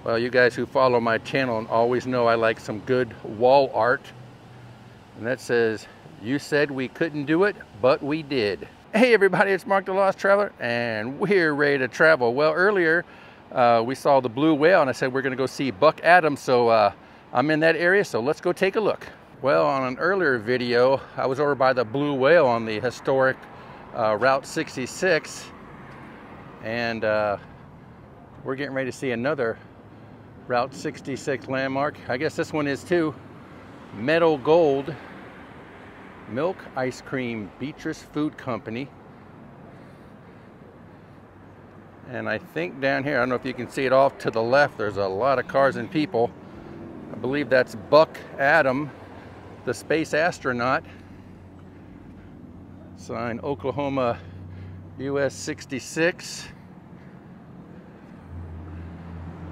Well, you guys who follow my channel always know I like some good wall art. And that says, "You said we couldn't do it, but we did." Hey everybody, it's Mark the Lost Traveler, and we're ready to travel. Well, earlier we saw the blue whale, and I said we're going to go see Buck Adams, so I'm in that area, so let's go take a look. Well, on an earlier video, I was over by the blue whale on the historic Route 66, and we're getting ready to see another Route 66 landmark. I guess this one is too. Meadow Gold Milk Ice Cream Beatrice Food Company. And I think down here, I don't know if you can see it off to the left, there's a lot of cars and people. I believe that's Buck Adams, the space astronaut. Sign Oklahoma, US 66.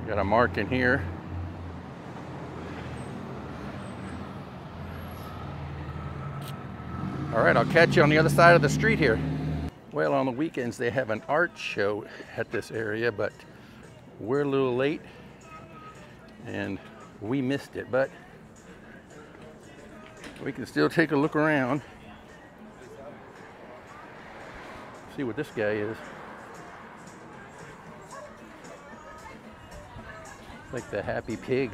Got a mark in here. All right, I'll catch you on the other side of the street here. Well, on the weekends they have an art show at this area, but we're a little late and we missed it, but we can still take a look around. See what this guy is. Like the happy pig.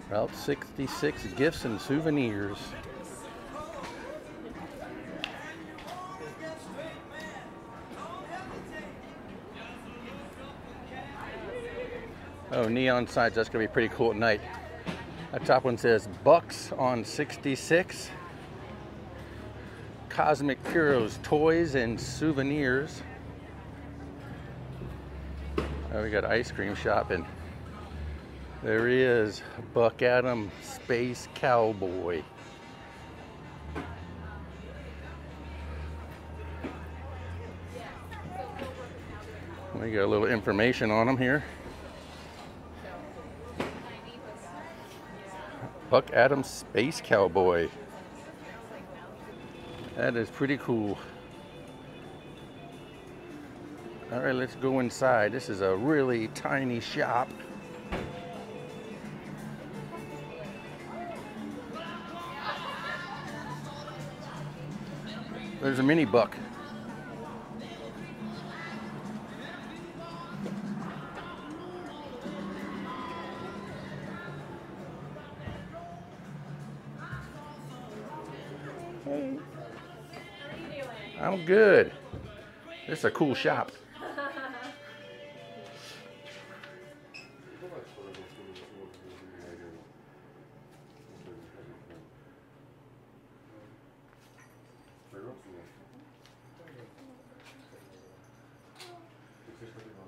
Route 66 gifts and souvenirs. Oh, neon signs, that's gonna be pretty cool at night. That top one says Bucks on 66. Cosmic Curios toys and souvenirs. Oh, we got ice cream shop, and there he is, Buck Adams, Space Cowboy. We got a little information on him here. Buck Adams, Space Cowboy. That is pretty cool. All right, let's go inside. This is a really tiny shop. There's a mini Buck. Hey. How are you doing? I'm good. This is a cool shop.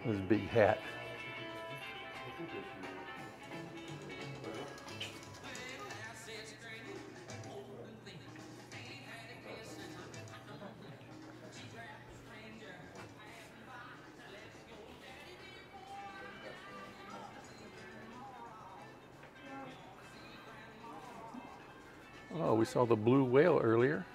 This big hat. Oh, we saw the blue whale earlier.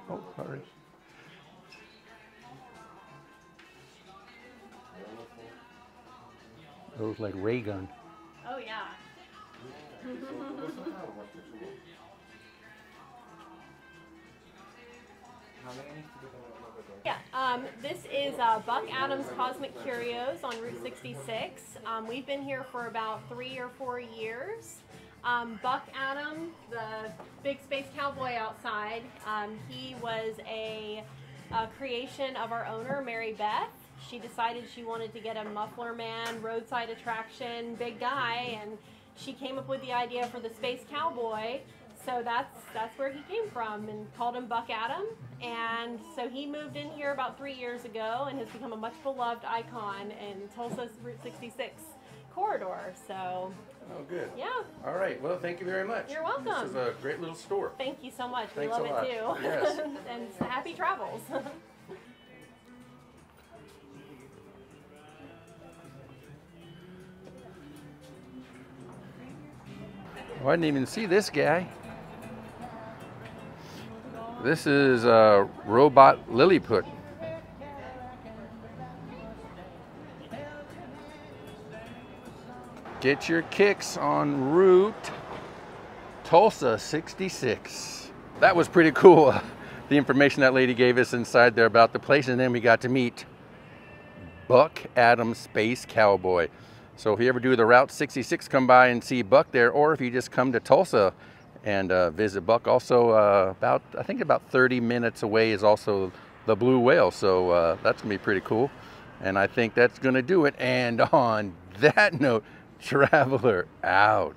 Oh, sorry. Those like ray gun. Oh yeah. Yeah, this is Buck Adams Cosmic Curios on Route 66. We've been here for about 3 or 4 years. Buck Adams, the big space cowboy outside, he was a creation of our owner, Mary Beth. She decided she wanted to get a muffler man, roadside attraction, big guy, and she came up with the idea for the space cowboy. so that's where he came from, and called him Buck Adam. And so he moved in here about 3 years ago and has become a much beloved icon in Tulsa's Route 66 corridor. So. Oh, good. Yeah. All right. Well, thank you very much. You're welcome. This is a great little store. Thank you so much. Thanks we love a it lot. too. Yes. And happy travels. Oh, I didn't even see this guy. This is a robot Lilliput. Get your kicks on Route Tulsa 66. That was pretty cool. The information that lady gave us inside there about the place, and then we got to meet Buck Adam Space Cowboy. So if you ever do the Route 66, come by and see Buck there, or if you just come to Tulsa and visit Buck. Also, I think about 30 minutes away is also the Blue Whale, so that's gonna be pretty cool. And I think that's gonna do it. And on that note, Traveler out.